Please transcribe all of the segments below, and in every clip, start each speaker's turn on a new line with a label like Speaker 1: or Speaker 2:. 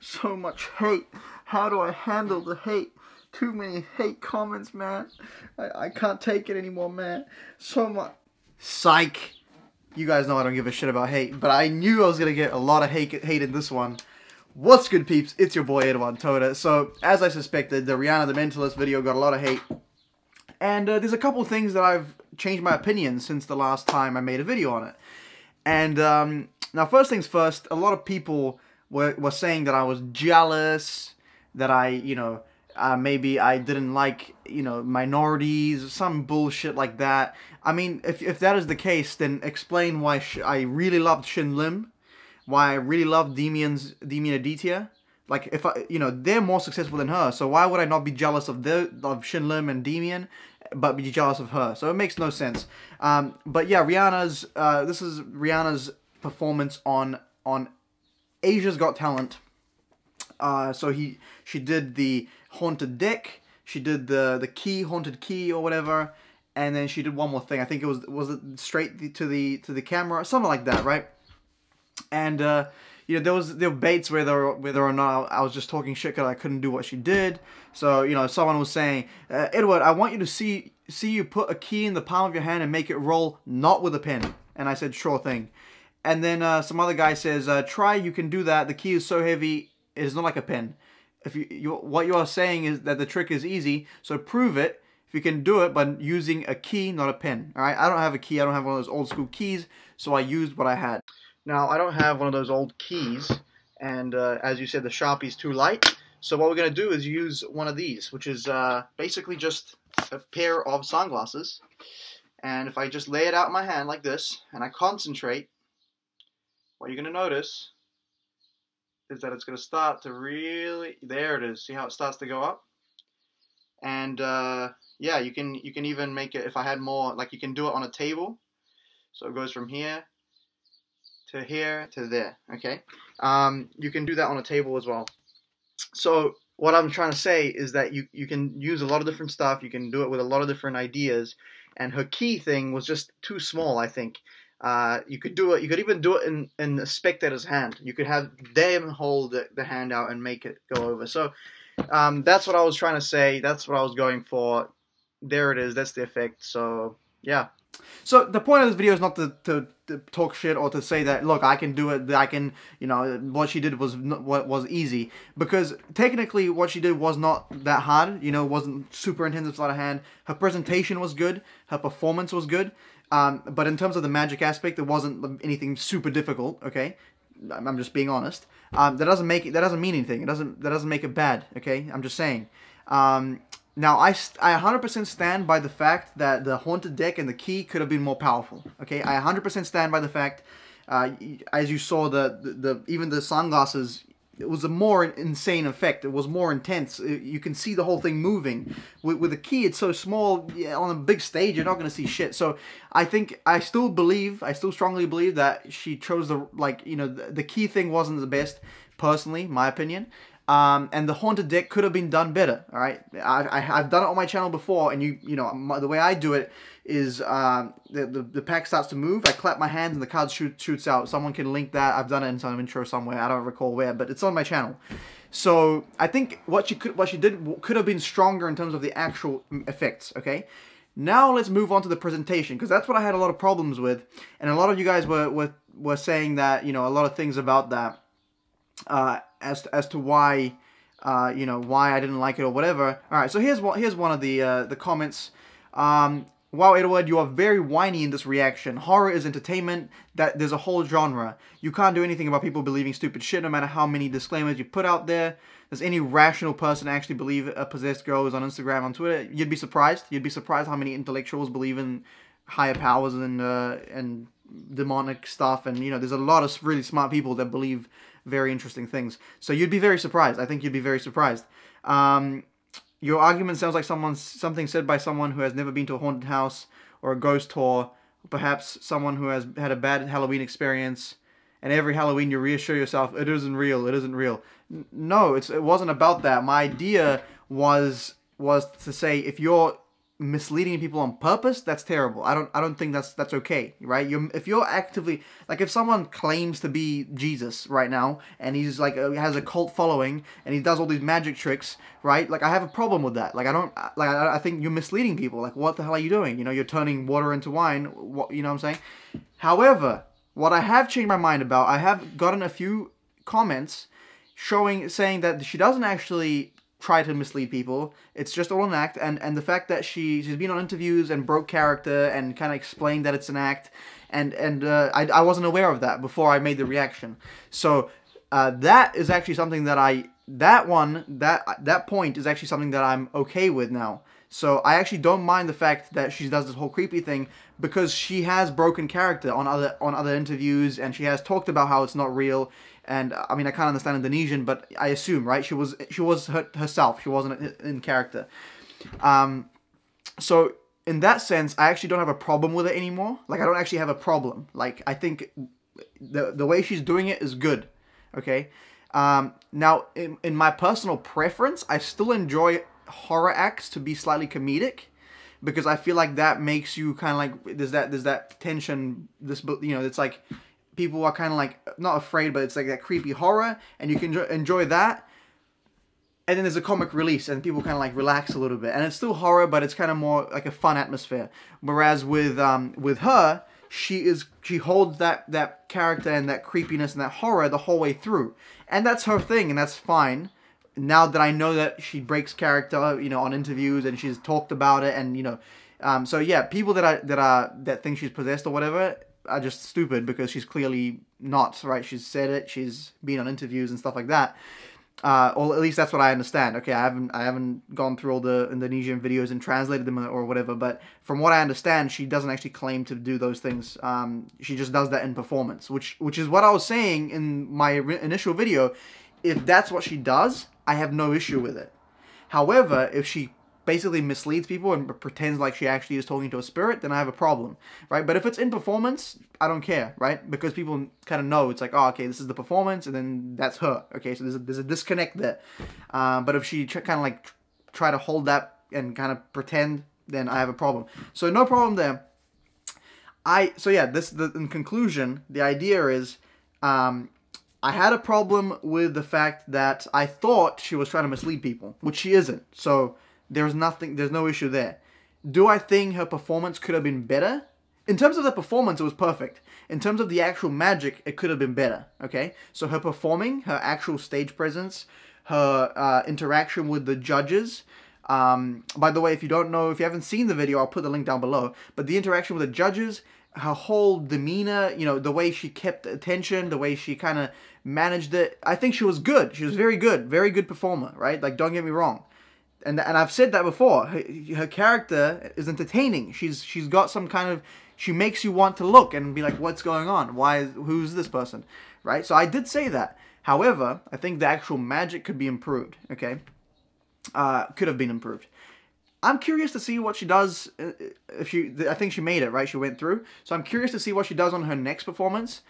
Speaker 1: So much hate. How do I handle the hate? Too many hate comments, man. I can't take it anymore, man. So much. Psych. You guys know I don't give a shit about hate, but I knew I was gonna get a lot of hate in this one. What's good, peeps? It's your boy Eduard Todor. So, as I suspected, the Riana the Mentalist video got a lot of hate. And there's a couple things that I've changed my opinion since the last time I made a video on it. And now, first things first, a lot of people were saying that I was jealous, that maybe I didn't like, minorities, some bullshit like that. I mean, if that is the case, then explain why I really loved Shin Lim, why I really loved Demian Aditya. Like, if they're more successful than her, so why would I not be jealous of Shin Lim and Demian, but be jealous of her? So it makes no sense. But yeah, this is Rihanna's performance on Asia's Got Talent. So she did the haunted deck, she did the haunted key or whatever, and then she did one more thing. I think it was it straight to the camera, something like that, right? And there were baits whether or not I was just talking shit because I couldn't do what she did. So someone was saying, Edward, I want you to see you put a key in the palm of your hand and make it roll, not with a pen. And I said, sure thing. And then some other guy says, try, you can do that. The key is so heavy, it is not like a pen. If what you are saying is that the trick is easy, so prove it. If you can do it by using a key, not a pen. All right, I don't have a key. I don't have one of those old school keys, so I used what I had. Now, I don't have one of those old keys, and as you said, the Sharpie's too light. So what we're going to do is use one of these, which is basically just a pair of sunglasses. And if I just lay it out in my hand like this, and I concentrate, what you're going to notice is that it's going to start to really, there it is, see how it starts to go up? And yeah, you can even make it, if I had more, like you can do it on a table. So it goes from here to there, okay? You can do that on a table as well. So what I'm trying to say is that you can use a lot of different stuff, you can do it with a lot of different ideas, and her key thing was just too small, I think. You could even do it in the spectator's hand. You could have them hold the hand out and make it go over. So that's what I was trying to say. That's what I was going for. There it is. That's the effect. So yeah. So the point of this video is not to talk shit or to say that, look, I can do it, I can, what she did was easy. Because technically what she did was not that hard, it wasn't super intensive sleight of hand. Her presentation was good, her performance was good. But in terms of the magic aspect, it wasn't anything super difficult, okay? I'm just being honest. That doesn't mean anything. That doesn't make it bad, okay? I'm just saying. Now, I 100% stand by the fact that the haunted deck and the key could have been more powerful. Okay, I 100% stand by the fact, as you saw, even the sunglasses, it was a more insane effect. It was more intense. You can see the whole thing moving. With the key, it's so small. Yeah, on a big stage, you're not going to see shit. So I still strongly believe that she chose the key thing wasn't the best, personally, my opinion. And the haunted deck could have been done better. All right, I've done it on my channel before, and the way I do it is the pack starts to move. I clap my hands, and the card shoots out. Someone can link that. I've done it in some intro somewhere. I don't recall where, but it's on my channel. So I think what she did could have been stronger in terms of the actual effects. Okay. Now let's move on to the presentation, because that's what I had a lot of problems with, and a lot of you guys were saying that a lot of things about that. As to why why I didn't like it or whatever. All right, so here's one of the comments. Wow, Eduard, you are very whiny in this reaction. Horror is entertainment. That there's a whole genre. You can't do anything about people believing stupid shit, no matter how many disclaimers you put out there. Does any rational person actually believe a possessed girl is on Instagram, on Twitter? You'd be surprised. You'd be surprised how many intellectuals believe in higher powers and demonic stuff. And there's a lot of really smart people that believe very interesting things. So you'd be very surprised. I think you'd be very surprised. Your argument sounds like something said by someone who has never been to a haunted house or a ghost tour, perhaps someone who has had a bad Halloween experience, and every Halloween you reassure yourself, it isn't real, it isn't real. No, it wasn't about that. My idea was to say, if you're misleading people on purpose, that's terrible. I don't think that's okay, right? If you're actively, like, if someone claims to be Jesus right now and he's like has a cult following and he does all these magic tricks, right? Like, I have a problem with that. Like, I think you're misleading people. Like, what the hell are you doing? You know, you're turning water into wine. What, you know what I'm saying? However, what I have changed my mind about, I have gotten a few comments saying that she doesn't actually try to mislead people. It's just all an act, and the fact that she's been on interviews and broke character and kind of explained that it's an act, and I wasn't aware of that before I made the reaction. So that is actually something that that point is actually something that I'm okay with now. So I actually don't mind the fact that she does this whole creepy thing, because she has broken character on other interviews, and she has talked about how it's not real. And I mean, I can't understand Indonesian, but I assume, right? She was herself. She wasn't in character. So in that sense, I actually don't have a problem with it anymore. Like, I don't actually have a problem. Like, I think the way she's doing it is good. Okay. Now, in my personal preference, I still enjoy horror acts to be slightly comedic, because I feel like that makes you kind of like, there's that tension. It's like, people are kind of like, not afraid, but it's like that creepy horror, and you can enjoy that. And then there's a comic release, and people kind of like relax a little bit, and it's still horror, but it's kind of more like a fun atmosphere. Whereas with her, she holds that character and that creepiness and that horror the whole way through, and that's her thing, and that's fine. Now that I know that she breaks character, you know, on interviews, and she's talked about it, and you know, so yeah, people that think she's possessed or whatever are just stupid, because she's clearly not, right? She's said it, she's been on interviews and stuff like that. Or at least that's what I understand. Okay, I haven't gone through all the Indonesian videos and translated them or whatever, but from what I understand, she doesn't actually claim to do those things. She just does that in performance, which is what I was saying in my initial video. If that's what she does, I have no issue with it. However, if she basically misleads people and pretends like she actually is talking to a spirit, then I have a problem, right? But if it's in performance, I don't care, right? Because people kind of know, it's like, oh, okay, this is the performance, and then that's her, okay? So there's a disconnect there. But if she kind of like try to hold that and kind of pretend, then I have a problem. So no problem there. So yeah, in conclusion, the idea is, I had a problem with the fact that I thought she was trying to mislead people, which she isn't. So there's no issue there. Do I think her performance could have been better? In terms of the performance, it was perfect. In terms of the actual magic, it could have been better, okay? So her performing, her actual stage presence, her interaction with the judges. By the way, if you haven't seen the video, I'll put the link down below. But the interaction with the judges, her whole demeanor, you know, the way she kept attention, the way she kind of managed it, I think she was good. She was very good performer, right? Like, don't get me wrong. And I've said that before. Her character is entertaining. She's got some kind of, she makes you want to look and be like, what's going on? Who's this person? Right? So I did say that. However, I think the actual magic could be improved. Okay? Could have been improved. I'm curious to see what she does. I think she made it, right? She went through. So I'm curious to see what she does on her next performance.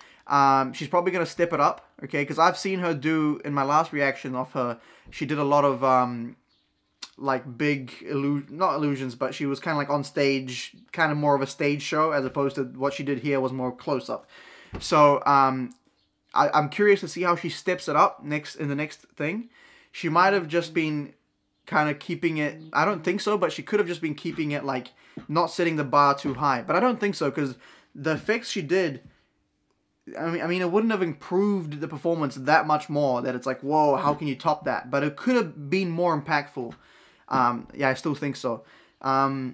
Speaker 1: She's probably going to step it up. Okay? Because I've seen her do, in my last reaction of her, she did a lot of, like big not illusions, but she was kind of like on stage, kind of more of a stage show, as opposed to what she did here was more close up. So I'm curious to see how she steps it up in the next thing. She might have just been kind of keeping it, I don't think so, but she could have just been keeping it like not setting the bar too high. But I don't think so, because the effects she did, I mean, it wouldn't have improved the performance that much more, that it's like, whoa, how can you top that? But it could have been more impactful. Yeah, I still think so. But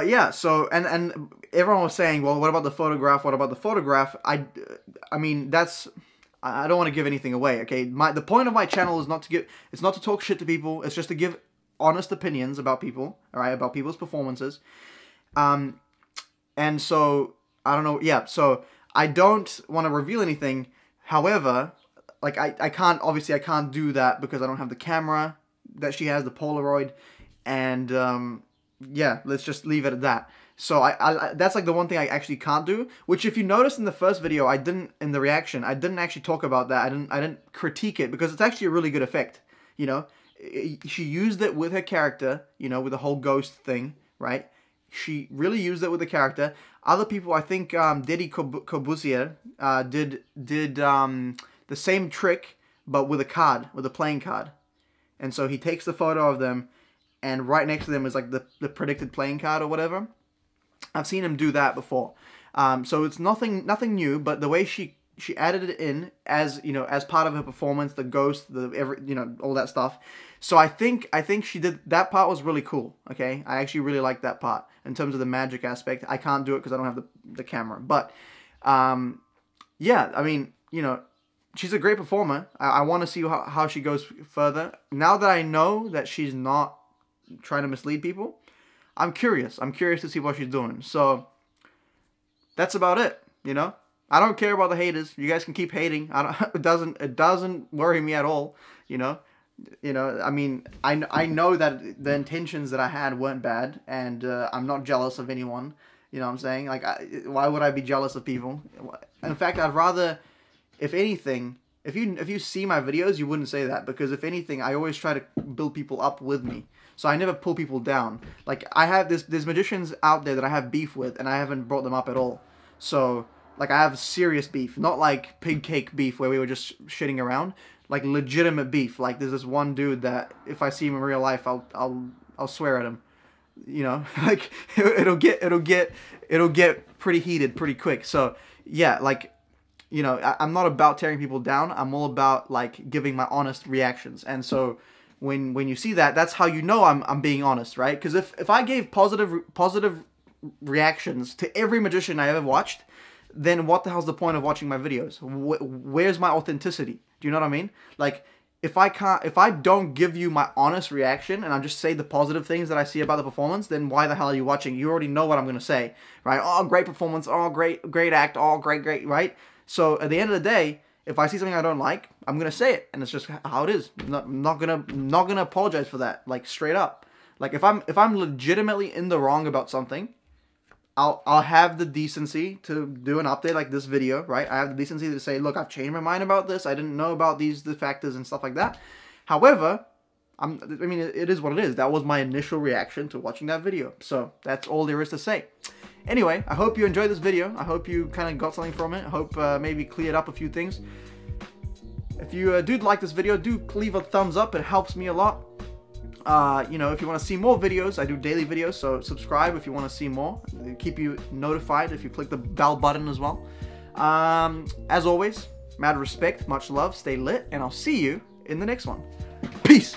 Speaker 1: yeah, so, and everyone was saying, well, what about the photograph? What about the photograph? I mean, I don't want to give anything away, okay? The point of my channel is it's not to talk shit to people. It's just to give honest opinions about people, all right? About people's performances. And so, I don't know, yeah, so I don't want to reveal anything. However, like, I can't do that because I don't have the camera that she has, the Polaroid, and yeah, let's just leave it at that. So that's like the one thing I actually can't do, which if you notice in the first video, in the reaction, I didn't actually talk about that. I didn't critique it, because it's actually a really good effect, you know? she used it with her character, you know, with the whole ghost thing, right? She really used it with the character. Other people, I think, Diddy Corbusier did the same trick, but with a card, with a playing card. And so he takes the photo of them, and right next to them is like the predicted playing card or whatever. I've seen him do that before. So it's nothing new, but the way she added it in as, you know, as part of her performance, the ghost, you know, all that stuff. So I think she did, that part was really cool. Okay, I actually really like that part in terms of the magic aspect. I can't do it because I don't have the camera, but yeah, I mean, you know, she's a great performer. I want to see how she goes further. Now that I know that she's not trying to mislead people, I'm curious. I'm curious to see what she's doing. So that's about it, you know. I don't care about the haters. You guys can keep hating. It doesn't worry me at all, you know. I mean, I know that the intentions that I had weren't bad, and I'm not jealous of anyone. You know what I'm saying? Like, why would I be jealous of people? In fact, I'd rather, if anything, if you see my videos, you wouldn't say that, because if anything, I always try to build people up with me. So I never pull people down. Like, I have there's magicians out there that I have beef with, and I haven't brought them up at all. So, like, I have serious beef, not like pig cake beef where we were just shitting around. Like, legitimate beef. Like, there's this one dude that if I see him in real life, I'll swear at him. You know, like, it'll get pretty heated pretty quick. So yeah, like, you know, I'm not about tearing people down. I'm all about, like, giving my honest reactions. And so when you see that, that's how you know I'm being honest, right? Because if I gave positive reactions to every magician I ever watched, then what the hell's the point of watching my videos? Where's my authenticity? Do you know what I mean? Like, if I don't give you my honest reaction and I just say the positive things that I see about the performance, then why the hell are you watching? You already know what I'm gonna say, right? Oh, great performance. Oh, great act. Oh, great, right? So at the end of the day, if I see something I don't like, I'm gonna say it, and it's just how it is. I'm not gonna apologize for that, like, straight up. Like, if I'm legitimately in the wrong about something, I'll have the decency to do an update like this video, right? I have the decency to say, look, I've changed my mind about this. I didn't know about the factors and stuff like that. However, I mean, it is what it is. That was my initial reaction to watching that video. So that's all there is to say. Anyway, I hope you enjoyed this video. I hope you kind of got something from it. I hope maybe cleared up a few things. If you did like this video, do leave a thumbs up. It helps me a lot. You know, if you want to see more videos, I do daily videos, so subscribe if you want to see more. It'll keep you notified if you click the bell button as well. As always, mad respect, much love, stay lit, and I'll see you in the next one. Peace!